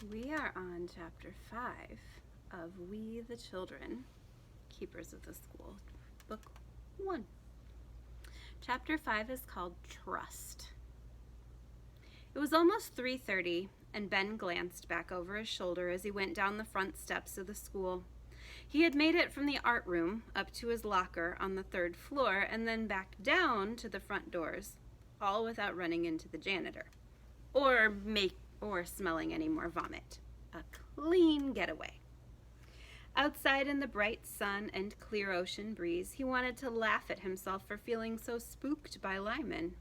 We are on chapter 5 of We the Children, Keepers of the School, book 1. Chapter 5 is called Trust. It was almost 3:30, and Ben glanced back over his shoulder as he went down the front steps of the school. He had made it from the art room up to his locker on the 3rd floor and then back down to the front doors, all without running into the janitor or smelling any more vomit. A clean getaway. Outside in the bright sun and clear ocean breeze, he wanted to laugh at himself for feeling so spooked by Lyman.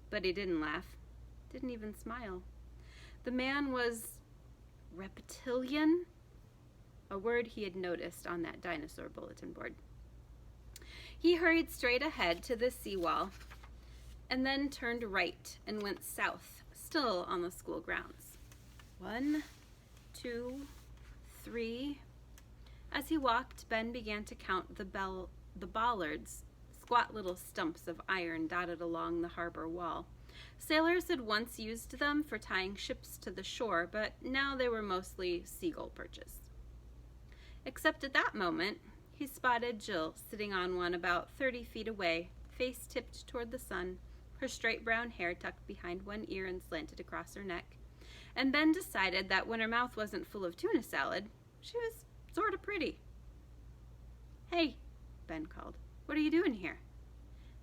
But he didn't laugh, didn't even smile. The man was reptilian, a word he had noticed on that dinosaur bulletin board. He hurried straight ahead to the seawall and then turned right and went south, still on the school grounds. 1, 2, 3. As he walked, Ben began to count the bollards, squat little stumps of iron dotted along the harbor wall. Sailors had once used them for tying ships to the shore, but now they were mostly seagull perches. Except at that moment, he spotted Jill sitting on one about 30 feet away, face tipped toward the sun, her straight brown hair tucked behind one ear and slanted across her neck. And Ben decided that when her mouth wasn't full of tuna salad, she was sort of pretty. "Hey," Ben called, "what are you doing here?"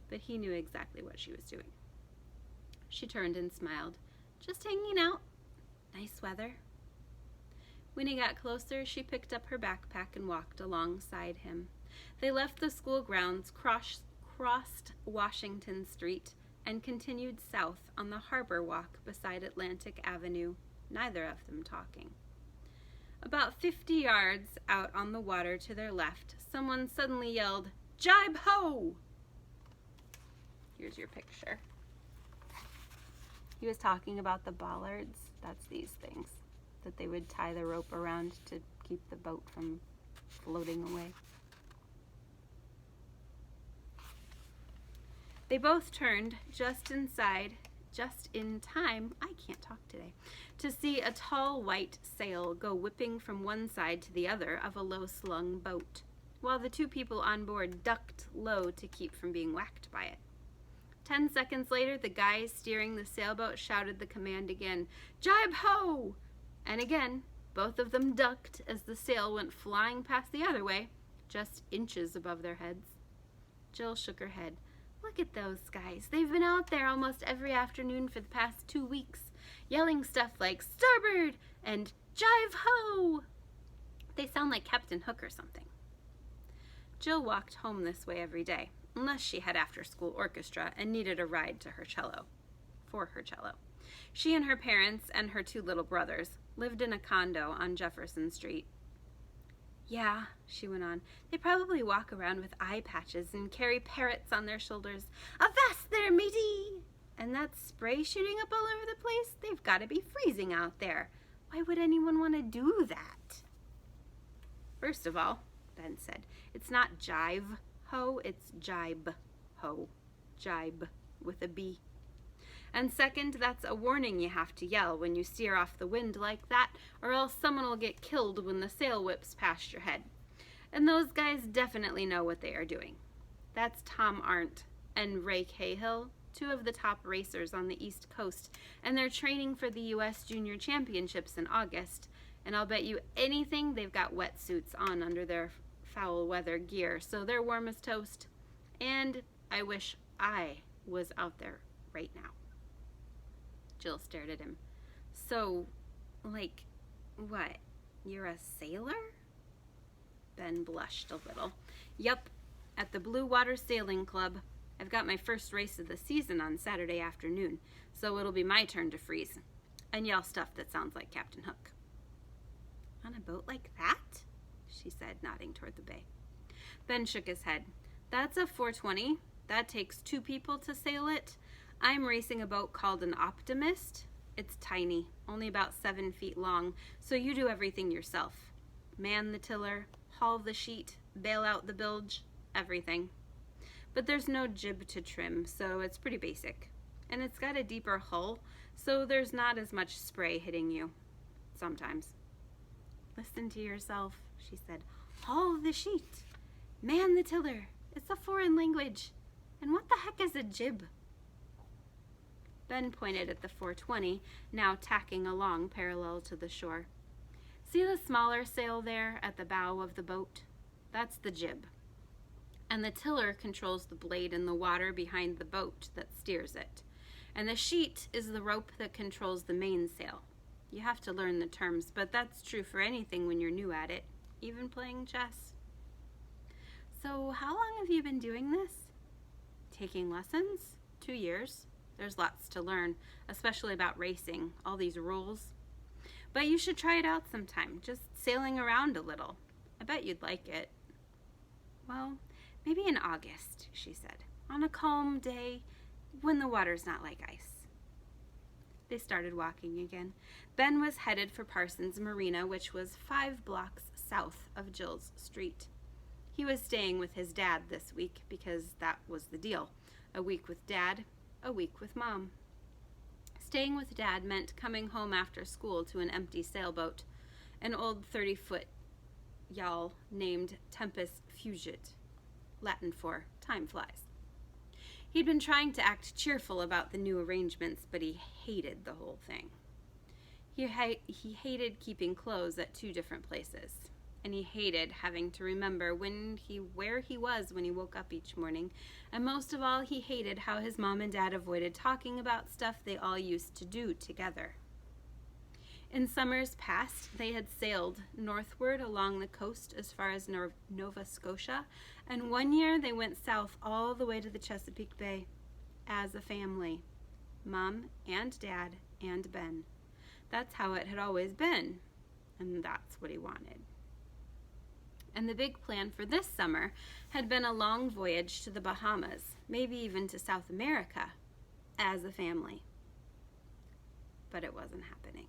But he knew exactly what she was doing. She turned and smiled. "Just hanging out. Nice weather." When he got closer, she picked up her backpack and walked alongside him. They left the school grounds, crossed Washington Street, and continued south on the harbor walk beside Atlantic Avenue, neither of them talking. About 50 yards out on the water to their left, someone suddenly yelled, "Jibe ho!" Here's your picture. He was talking about the bollards. That's these things that they would tie the rope around to keep the boat from floating away. They both turned just in time, I can't talk today, to see a tall white sail go whipping from one side to the other of a low-slung boat, while the two people on board ducked low to keep from being whacked by it. 10 seconds later, the guy steering the sailboat shouted the command again, "Jibe ho!" And again, both of them ducked as the sail went flying past the other way, just inches above their heads. Jill shook her head. "Look at those guys. They've been out there almost every afternoon for the past 2 weeks, yelling stuff like 'Starboard!' and 'Jive ho!' They sound like Captain Hook or something." Jill walked home this way every day, unless she had after-school orchestra and needed a ride to her cello. She and her parents and her 2 little brothers lived in a condo on Jefferson Street. "Yeah," she went on, "they probably walk around with eye patches and carry parrots on their shoulders. 'Avast there, matey!' And that spray shooting up all over the place, they've got to be freezing out there. Why would anyone want to do that?" "First of all," Ben said, "it's not jive ho, it's jibe ho. Jibe with a B. And second, that's a warning you have to yell when you steer off the wind like that, or else someone will get killed when the sail whips past your head. And those guys definitely know what they are doing. That's Tom Arndt and Ray Cahill, 2 of the top racers on the East Coast, and they're training for the U.S. Junior Championships in August, and I'll bet you anything they've got wetsuits on under their foul weather gear, so they're warm as toast. And I wish I was out there right now." Jill stared at him. "So, like, what? You're a sailor?" Ben blushed a little. "Yup, at the Blue Water Sailing Club. I've got my first race of the season on Saturday afternoon, so it'll be my turn to freeze and yell stuff that sounds like Captain Hook." "On a boat like that?" she said, nodding toward the bay. Ben shook his head. "That's a 420. That takes 2 people to sail it. I'm racing a boat called an Optimist. It's tiny, only about 7 feet long, so you do everything yourself. Man the tiller, haul the sheet, bail out the bilge, everything. But there's no jib to trim, so it's pretty basic. And it's got a deeper hull, so there's not as much spray hitting you. sometimes. Listen to yourself, she said. Haul the sheet. Man the tiller. It's a foreign language. And what the heck is a jib? Ben pointed at the 420, now tacking along parallel to the shore. See the smaller sail there at the bow of the boat? That's the jib. And the tiller controls the blade in the water behind the boat that steers it. And the sheet is the rope that controls the mainsail. You have to learn the terms, but that's true for anything when you're new at it, even playing chess. So how long have you been doing this? Taking lessons? 2 years. There's lots to learn, especially about racing, all these rules. But you should try it out sometime, just sailing around a little. I bet you'd like it. Well, maybe in August, she said, on a calm day when the water's not like ice. They started walking again. Ben was headed for Parsons Marina, which was 5 blocks south of Jill's street. He was staying with his dad this week because that was the deal. A week with Dad, a week with Mom. Staying with Dad meant coming home after school to an empty sailboat, an old 30-foot yawl named Tempus Fugit, Latin for time flies. He'd been trying to act cheerful about the new arrangements, but he hated the whole thing. He hated keeping clothes at 2 different places, and he hated having to remember where he was when he woke up each morning, and most of all, he hated how his mom and dad avoided talking about stuff they all used to do together. In summers past, they had sailed northward along the coast as far as Nova Scotia, and one year they went south all the way to the Chesapeake Bay as a family. Mom and Dad and Ben. That's how it had always been, and that's what he wanted. And the big plan for this summer had been a long voyage to the Bahamas, maybe even to South America, as a family. But it wasn't happening.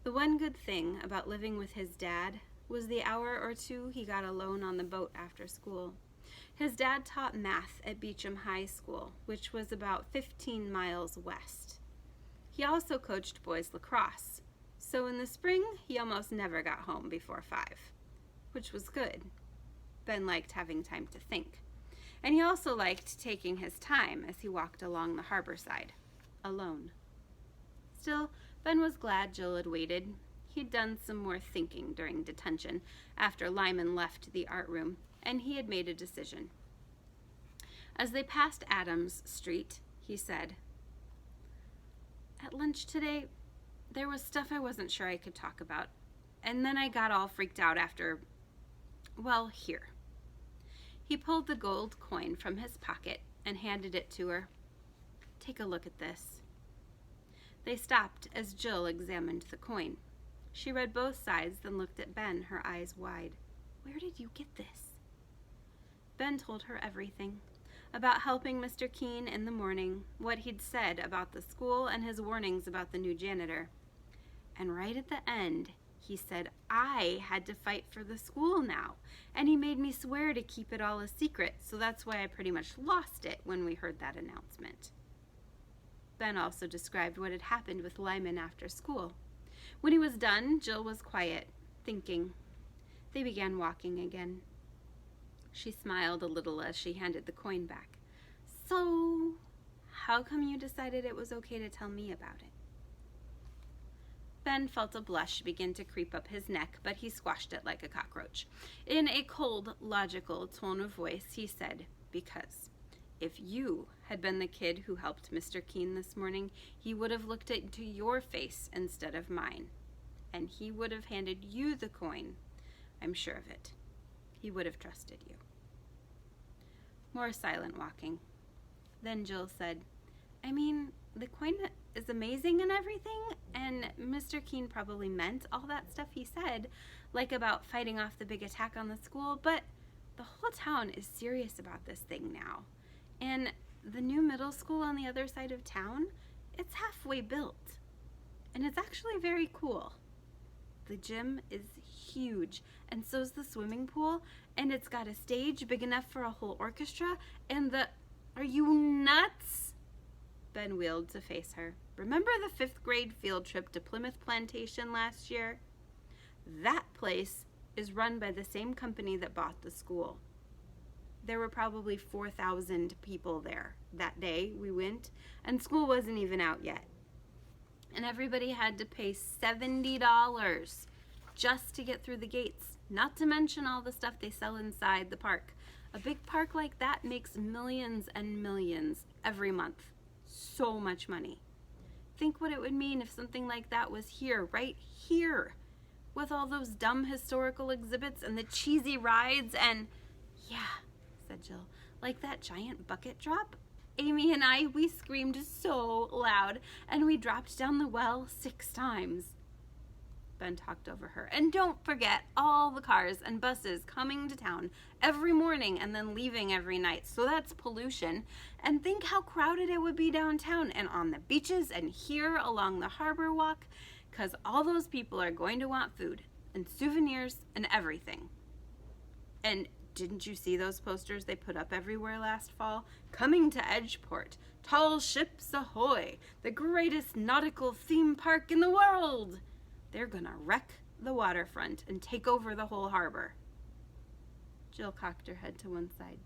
The one good thing about living with his dad was the hour or 2 he got alone on the boat after school. His dad taught math at Beecham High School, which was about 15 miles west. He also coached boys lacrosse, so in the spring he almost never got home before 5, which was good. Ben liked having time to think, and he also liked taking his time as he walked along the harbor side, alone. Still, Ben was glad Jill had waited. He'd done some more thinking during detention after Lyman left the art room, and he had made a decision. As they passed Adams Street, he said, "At lunch today, there was stuff I wasn't sure I could talk about, and then I got all freaked out after, well, here." He pulled the gold coin from his pocket and handed it to her. "Take a look at this." They stopped as Jill examined the coin. She read both sides, then looked at Ben, her eyes wide. "Where did you get this?" Ben told her everything. About helping Mr. Keene in the morning, what he'd said about the school, and his warnings about the new janitor. And right at the end, he said I had to fight for the school now, and he made me swear to keep it all a secret, so that's why I pretty much lost it when we heard that announcement. Ben also described what had happened with Lyman after school. When he was done, Jill was quiet, thinking. They began walking again. She smiled a little as she handed the coin back. "So, how come you decided it was okay to tell me about it?" Ben felt a blush begin to creep up his neck, but he squashed it like a cockroach. In a cold, logical tone of voice, he said, "Because if you had been the kid who helped Mr. Keene this morning, he would have looked into your face instead of mine, and he would have handed you the coin. I'm sure of it. He would have trusted you." More silent walking. Then Jill said, "I mean, the coin is amazing and everything, and Mr. Keene probably meant all that stuff he said, like about fighting off the big attack on the school, but the whole town is serious about this thing now. And the new middle school on the other side of town, it's halfway built, and it's actually very cool. The gym is huge, and so's the swimming pool, and it's got a stage big enough for a whole orchestra, and Are you nuts?" Ben wheeled to face her, Remember the 5th grade field trip to Plymouth Plantation last year? That place is run by the same company that bought the school. There were probably 4,000 people there that day we went, and school wasn't even out yet. And everybody had to pay $70 just to get through the gates, not to mention all the stuff they sell inside the park. A big park like that makes millions and millions every month. So much money. Think what it would mean if something like that was here, right here, with all those dumb historical exhibits and the cheesy rides and, yeah, said Jill, like that giant bucket drop. Amy and I, we screamed so loud, and we dropped down the well 6 times. Ben talked over her. And don't forget all the cars and buses coming to town every morning and then leaving every night. So that's pollution. And think how crowded it would be downtown and on the beaches and here along the harbor walk, because all those people are going to want food and souvenirs and everything. And didn't you see those posters they put up everywhere last fall? Coming to Edgeport, tall ships ahoy, the greatest nautical theme park in the world. They're gonna wreck the waterfront and take over the whole harbor. Jill cocked her head to one side.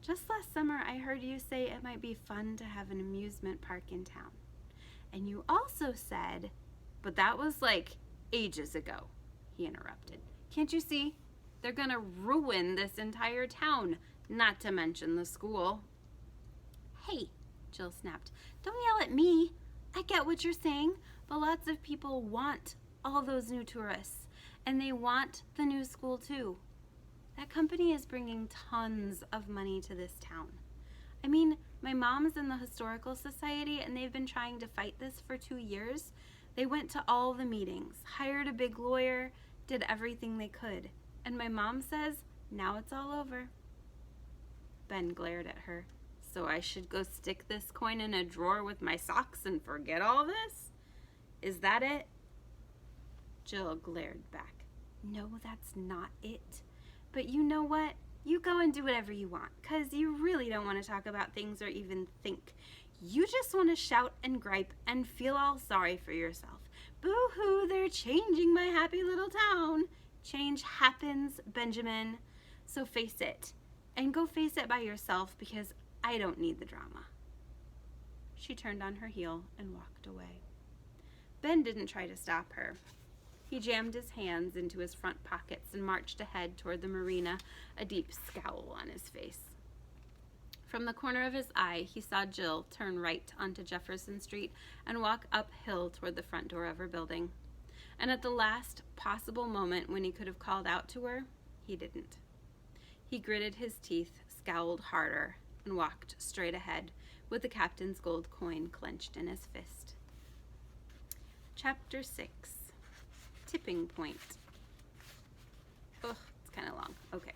Just last summer I heard you say it might be fun to have an amusement park in town. And you also said, but that was like ages ago, he interrupted. Can't you see? They're gonna ruin this entire town, not to mention the school. Hey, Jill snapped, don't yell at me. I get what you're saying, but lots of people want all those new tourists, and they want the new school too. That company is bringing tons of money to this town. I mean, my mom's in the Historical Society, and they've been trying to fight this for 2 years. They went to all the meetings, hired a big lawyer, did everything they could. And my mom says, now it's all over. Ben glared at her. So I should go stick this coin in a drawer with my socks and forget all this? Is that it? Jill glared back. No, that's not it. But you know what? You go and do whatever you want, because you really don't want to talk about things or even think. You just want to shout and gripe and feel all sorry for yourself. Boo-hoo, they're changing my happy little town. Change happens, Benjamin. So face it. And go face it by yourself, because I don't need the drama. She turned on her heel and walked away. Ben didn't try to stop her. He jammed his hands into his front pockets and marched ahead toward the marina, a deep scowl on his face. From the corner of his eye, he saw Jill turn right onto Jefferson Street and walk uphill toward the front door of her building. And at the last possible moment when he could have called out to her, he didn't. He gritted his teeth, scowled harder, and walked straight ahead with the captain's gold coin clenched in his fist. Chapter 6. Tipping Point. Ugh, it's kind of long. Okay.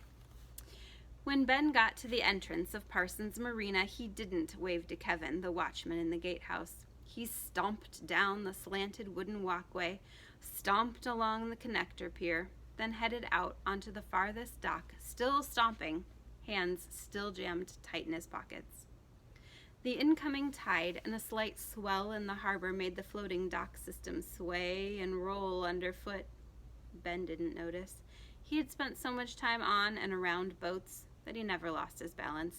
When Ben got to the entrance of Parsons Marina, he didn't wave to Kevin, the watchman in the gatehouse. He stomped down the slanted wooden walkway, stomped along the connector pier, then headed out onto the farthest dock, still stomping, hands still jammed tight in his pockets. The incoming tide and a slight swell in the harbor made the floating dock system sway and roll underfoot. Ben didn't notice. He had spent so much time on and around boats that he never lost his balance,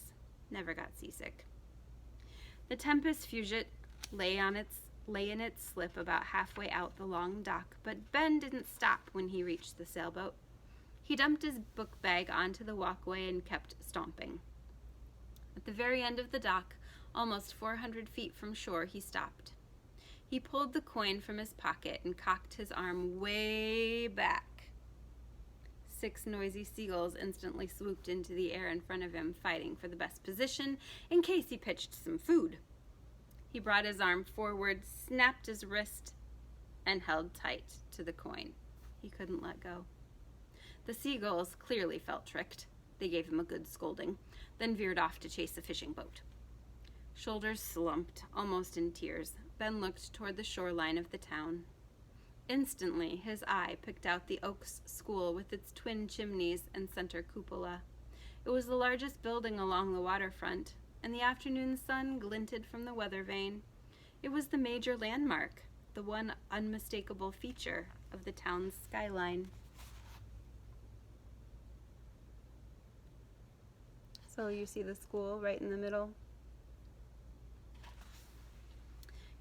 never got seasick. The Tempest Fugit lay in its slip about halfway out the long dock, but Ben didn't stop when he reached the sailboat. He dumped his book bag onto the walkway and kept stomping. At the very end of the dock, almost 400 feet from shore, he stopped. He pulled the coin from his pocket and cocked his arm way back. 6 noisy seagulls instantly swooped into the air in front of him, fighting for the best position in case he pitched some food. He brought his arm forward, snapped his wrist, and held tight to the coin. He couldn't let go. The seagulls clearly felt tricked. They gave him a good scolding, then veered off to chase a fishing boat. Shoulders slumped, almost in tears, Ben looked toward the shoreline of the town. Instantly, his eye picked out the Oaks School with its twin chimneys and center cupola. It was the largest building along the waterfront, and the afternoon sun glinted from the weather vane. It was the major landmark, the one unmistakable feature of the town's skyline. So you see the school right in the middle.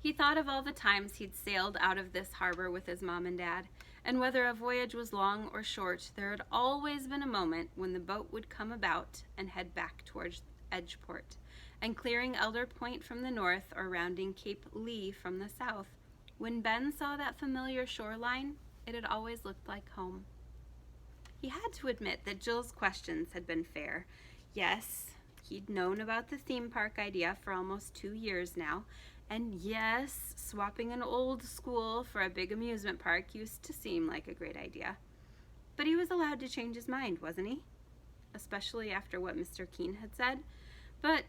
He thought of all the times he'd sailed out of this harbor with his mom and dad, and whether a voyage was long or short, there had always been a moment when the boat would come about and head back towards Edgeport, and clearing Elder Point from the north or rounding Cape Lee from the south. When Ben saw that familiar shoreline, it had always looked like home. He had to admit that Jill's questions had been fair. Yes, he'd known about the theme park idea for almost 2 years now, and yes, swapping an old school for a big amusement park used to seem like a great idea. But he was allowed to change his mind, wasn't he? Especially after what Mr. Keene had said. But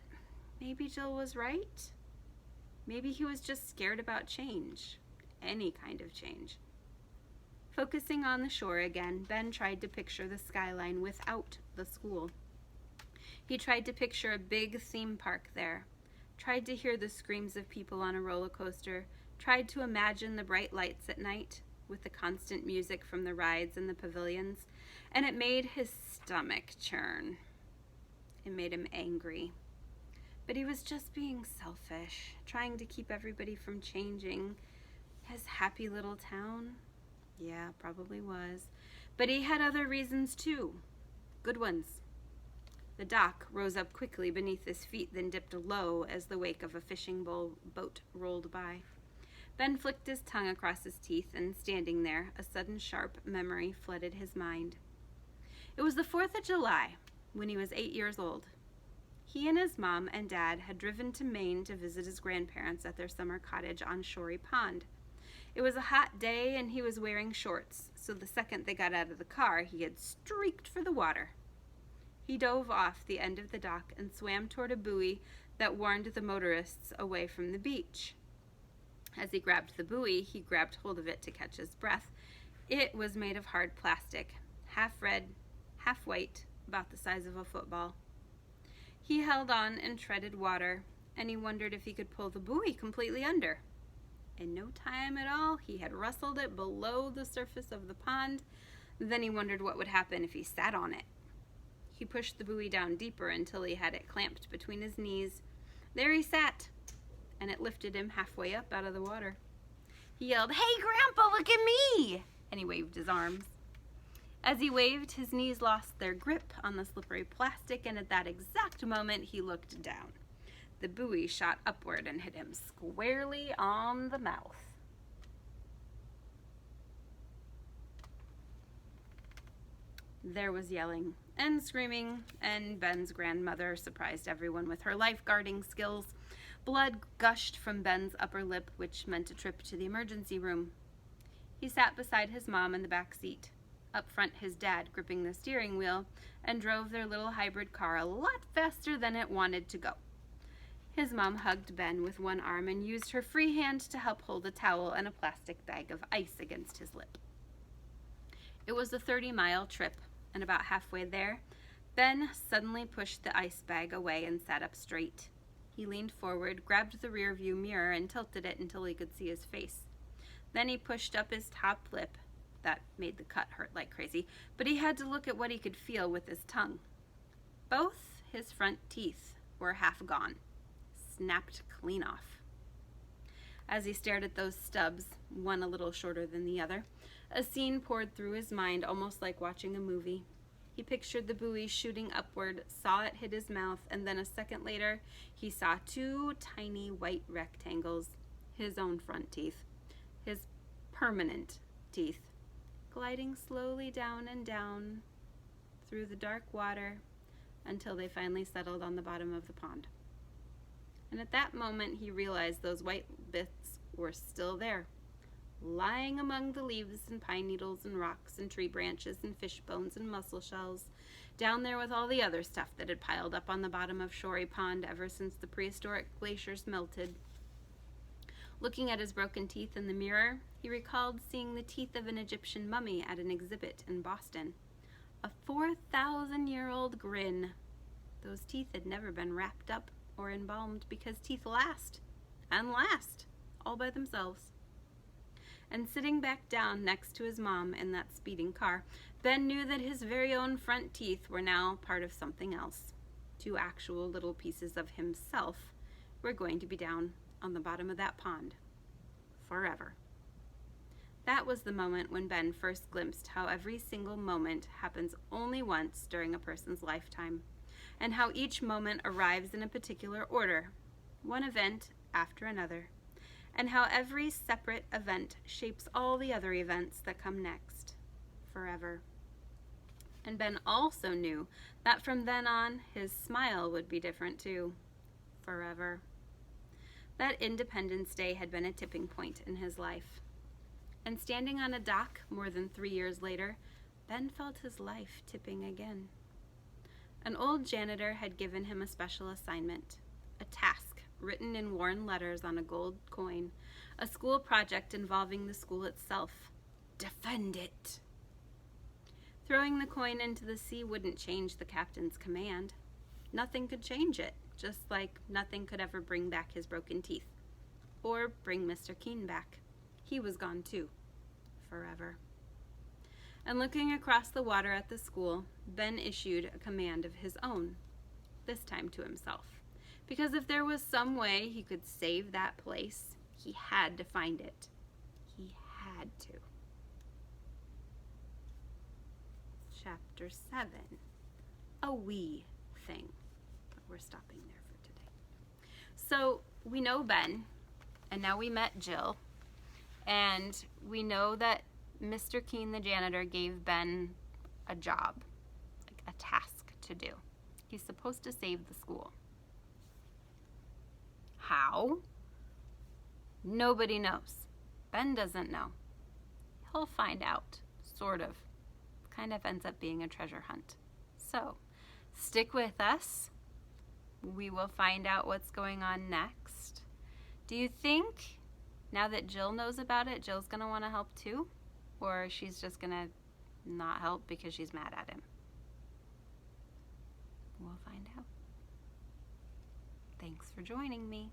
maybe Jill was right. Maybe he was just scared about change. Any kind of change. Focusing on the shore again, Ben tried to picture the skyline without the school. He tried to picture a big theme park there. Tried to hear the screams of people on a roller coaster, tried to imagine the bright lights at night with the constant music from the rides and the pavilions, and it made his stomach churn. It made him angry. But he was just being selfish, trying to keep everybody from changing. His happy little town? Yeah, probably was. But he had other reasons too. Good ones. The dock rose up quickly beneath his feet, then dipped low as the wake of a fishing boat rolled by. Ben flicked his tongue across his teeth, and standing there, a sudden sharp memory flooded his mind. It was the 4th of July, when he was 8 years old. He and his mom and dad had driven to Maine to visit his grandparents at their summer cottage on Shorey Pond. It was a hot day, and he was wearing shorts, so the second they got out of the car, he had streaked for the water. He dove off the end of the dock and swam toward a buoy that warned the motorists away from the beach. As he grabbed the buoy, he grabbed hold of it to catch his breath. It was made of hard plastic, half red, half white, about the size of a football. He held on and treaded water, and he wondered if he could pull the buoy completely under. In no time at all, he had wrestled it below the surface of the pond. Then he wondered what would happen if he sat on it. He pushed the buoy down deeper until he had it clamped between his knees. There he sat, and it lifted him halfway up out of the water. He yelled, "Hey, Grandpa, look at me!" and he waved his arms. As he waved, his knees lost their grip on the slippery plastic, and at that exact moment, he looked down. The buoy shot upward and hit him squarely on the mouth. There was yelling and screaming, and Ben's grandmother surprised everyone with her lifeguarding skills. Blood gushed from Ben's upper lip, which meant a trip to the emergency room. He sat beside his mom in the back seat. Up front, his dad gripping the steering wheel, and drove their little hybrid car a lot faster than it wanted to go. His mom hugged Ben with one arm and used her free hand to help hold a towel and a plastic bag of ice against his lip. It was a 30-mile trip, and about halfway there, Ben suddenly pushed the ice bag away and sat up straight. He leaned forward, grabbed the rearview mirror, and tilted it until he could see his face. Then he pushed up his top lip. That made the cut hurt like crazy, but he had to look at what he could feel with his tongue. Both his front teeth were half gone, snapped clean off. As he stared at those stubs, one a little shorter than the other, a scene poured through his mind, almost like watching a movie. He pictured the buoy shooting upward, saw it hit his mouth, and then a second later, he saw two tiny white rectangles, his own front teeth, his permanent teeth, gliding slowly down and down through the dark water until they finally settled on the bottom of the pond. And at that moment, he realized those white bits were still there, lying among the leaves and pine needles and rocks and tree branches and fish bones and mussel shells, down there with all the other stuff that had piled up on the bottom of Shorey Pond ever since the prehistoric glaciers melted. Looking at his broken teeth in the mirror, he recalled seeing the teeth of an Egyptian mummy at an exhibit in Boston. A 4,000-year-old grin. Those teeth had never been wrapped up or embalmed because teeth last and last. all by themselves. And sitting back down next to his mom in that speeding car, Ben knew that his very own front teeth were now part of something else. 2 actual little pieces of himself were going to be down on the bottom of that pond forever. That was the moment when Ben first glimpsed how every single moment happens only once during a person's lifetime, and how each moment arrives in a particular order, one event after another, and how every separate event shapes all the other events that come next, forever. And Ben also knew that from then on, his smile would be different too, forever. That Independence Day had been a tipping point in his life. And standing on a dock more than 3 years later, Ben felt his life tipping again. An old janitor had given him a special assignment, a task written in worn letters on a gold coin, a school project involving the school itself. Defend it! Throwing the coin into the sea wouldn't change the captain's command. Nothing could change it, just like nothing could ever bring back his broken teeth. Or bring Mr. Keene back. He was gone too, forever. And looking across the water at the school, Ben issued a command of his own, this time to himself. Because if there was some way he could save that place, he had to find it. He had to. Chapter 7, a wee thing. But we're stopping there for today. So we know Ben, and now we met Jill. And we know that Mr. Keene, the janitor, gave Ben a job, like a task to do. He's supposed to save the school. How? Nobody knows. Ben doesn't know. He'll find out, sort of. Kind of ends up being a treasure hunt. So, stick with us. We will find out what's going on next. Do you think, now that Jill knows about it, Jill's going to want to help too? Or she's just going to not help because she's mad at him? We'll find out. Thanks for joining me.